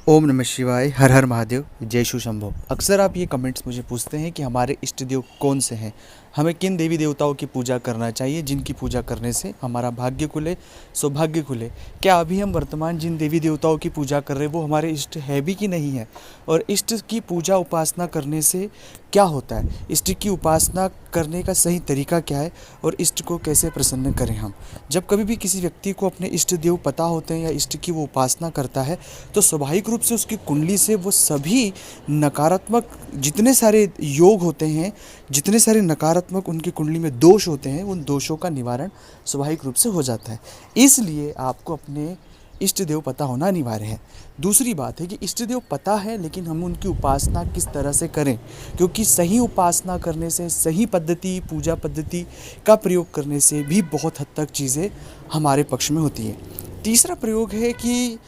ओम नमः शिवाय, हर हर महादेव, जय शिव शंभो। अक्सर आप ये कमेंट्स मुझे पूछते हैं कि हमारे इष्ट देव कौन से हैं, हमें किन देवी देवताओं की पूजा करना चाहिए, जिनकी पूजा करने से हमारा भाग्य खुले, सौभाग्य खुले। क्या अभी हम वर्तमान जिन देवी देवताओं की पूजा कर रहे हैं वो हमारे इष्ट है भी कि नहीं है, और इष्ट की पूजा उपासना करने से क्या होता है, इष्ट की उपासना करने का सही तरीका क्या है, और इष्ट को कैसे प्रसन्न करें हम। जब कभी भी किसी व्यक्ति को अपने इष्ट देव पता होते हैं या इष्ट की वो उपासना करता है तो स्वाभाविक रूप से उसकी कुंडली से वो सभी नकारात्मक जितने सारे योग होते हैं, जितने सारे नकारात्मक उनकी कुंडली में दोष होते हैं, उन दोषों का निवारण स्वाभाविक रूप से हो जाता है। इसलिए आपको अपने इष्ट देव पता होना अनिवार्य है। दूसरी बात है कि इष्ट देव पता है, लेकिन हम उनकी उपासना किस तरह से करें, क्योंकि सही उपासना करने से, सही पद्धति, पूजा पद्धति का प्रयोग करने से भी बहुत हद तक चीज़ें हमारे पक्ष में होती हैं। तीसरा प्रयोग है कि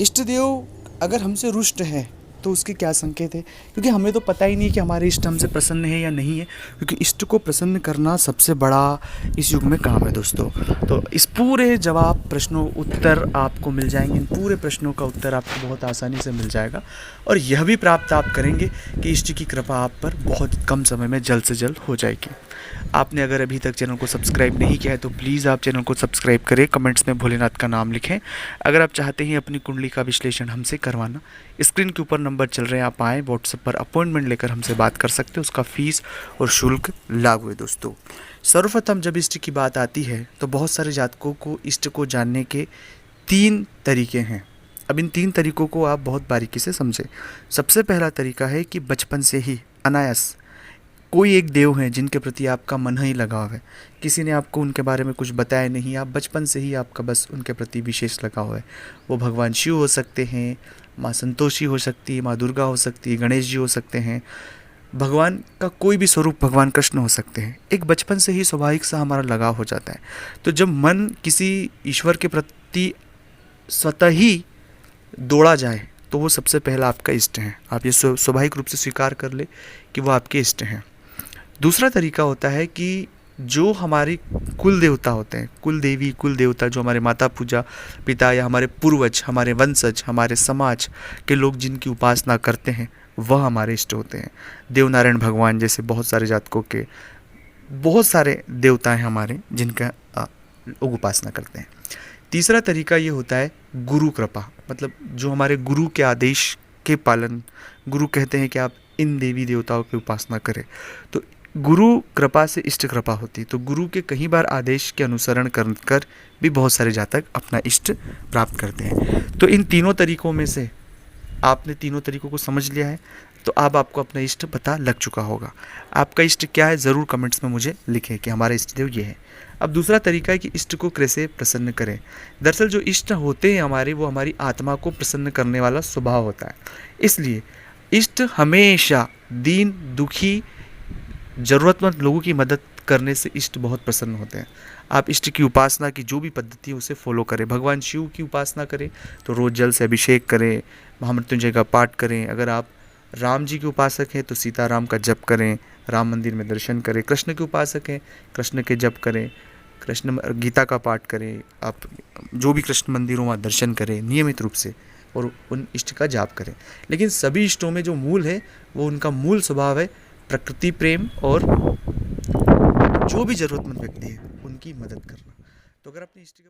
इष्ट देव अगर हमसे रुष्ट है तो उसके क्या संकेत है, क्योंकि हमें तो पता ही नहीं कि हमारे इष्ट हमसे प्रसन्न है या नहीं है, क्योंकि इष्ट को प्रसन्न करना सबसे बड़ा इस युग में काम है दोस्तों। तो इस पूरे जवाब प्रश्नों उत्तर आपको मिल जाएंगे, इन पूरे प्रश्नों का उत्तर आपको बहुत आसानी से मिल जाएगा, और यह भी प्राप्त आप करेंगे कि इष्ट की कृपा आप पर बहुत कम समय में जल्द से जल्द हो जाएगी। आपने अगर अभी तक चैनल को सब्सक्राइब नहीं किया है तो प्लीज़ आप चैनल को सब्सक्राइब करें, कमेंट्स में भोलेनाथ का नाम लिखें। अगर आप चाहते हैं अपनी कुंडली का विश्लेषण हमसे करवाना, स्क्रीन के ऊपर नंबर चल रहे हैं, आप आएँ व्हाट्सएप पर अपॉइंटमेंट लेकर हमसे बात कर सकते हैं। उसका फीस और शुल्क लागू है दोस्तों। सर्वप्रथम जब इष्ट की बात आती है तो बहुत सारे जातकों को इष्ट को जानने के 3 तरीके हैं। अब इन 3 तरीकों को आप बहुत बारीकी से समझें। सबसे पहला तरीका है कि बचपन से ही अनायास कोई एक देव हैं जिनके प्रति आपका मन ही लगाव है, किसी ने आपको उनके बारे में कुछ बताया नहीं, आप बचपन से ही आपका बस उनके प्रति विशेष लगाव है। वो भगवान शिव हो सकते हैं, माँ संतोषी हो सकती है, माँ दुर्गा हो सकती है, गणेश जी हो सकते हैं, भगवान का कोई भी स्वरूप, भगवान कृष्ण हो सकते हैं। एक बचपन से ही स्वाभाविक सा हमारा लगाव हो जाता है। तो जब मन किसी ईश्वर के प्रति स्वतः ही दौड़ा जाए तो वो सबसे पहला आपका इष्ट है। आप ये स्वाभाविक रूप से स्वीकार कर ले कि वो आपके इष्ट हैं। दूसरा तरीका होता है कि जो हमारी कुल देवता होते हैं, कुल देवी, कुल देवता, जो हमारे माता पूजा पिता या हमारे पूर्वज, हमारे वंशज, हमारे समाज के लोग जिनकी उपासना करते हैं वह हमारे इष्ट होते हैं। देवनारायण भगवान जैसे बहुत सारे जातकों के बहुत सारे देवता हैं हमारे जिनका लोग उपासना करते हैं। तीसरा तरीका ये होता है गुरु कृपा, मतलब जो हमारे गुरु के आदेश के पालन, गुरु कहते हैं कि आप इन देवी देवताओं की उपासना करें, तो गुरु कृपा से इष्ट कृपा होती। तो गुरु के कई बार आदेश के अनुसरण कर भी बहुत सारे जातक अपना इष्ट प्राप्त करते हैं। तो इन तीनों तरीकों में से आपने तीनों तरीकों को समझ लिया है तो अब आपको अपना इष्ट पता लग चुका होगा। आपका इष्ट क्या है ज़रूर कमेंट्स में मुझे लिखें कि हमारा इष्ट देव ये है। अब दूसरा तरीका है कि इष्ट को कैसे प्रसन्न करें। दरअसल जो इष्ट होते हैं हमारे, वो हमारी आत्मा को प्रसन्न करने वाला स्वभाव होता है। इसलिए इष्ट हमेशा दीन दुखी ज़रूरतमंद लोगों की मदद करने से इष्ट बहुत प्रसन्न होते हैं। आप इष्ट की उपासना की जो भी पद्धति है उसे फॉलो करें। भगवान शिव की उपासना करें तो रोज़ जल से अभिषेक करें, महामृत्युंजय का पाठ करें। अगर आप राम जी के उपासक हैं तो सीताराम का जप करें, राम मंदिर में दर्शन करें। कृष्ण के उपासक हैं, कृष्ण के जप करें, कृष्ण गीता का पाठ करें। आप जो भी कृष्ण मंदिर हो वहाँ दर्शन करें नियमित रूप से और उन इष्ट का जाप करें। लेकिन सभी इष्टों में जो मूल है वो उनका मूल स्वभाव है प्रकृति प्रेम और जो भी ज़रूरतमंद व्यक्ति है उनकी मदद करना। तो अगर अपनी इष्ट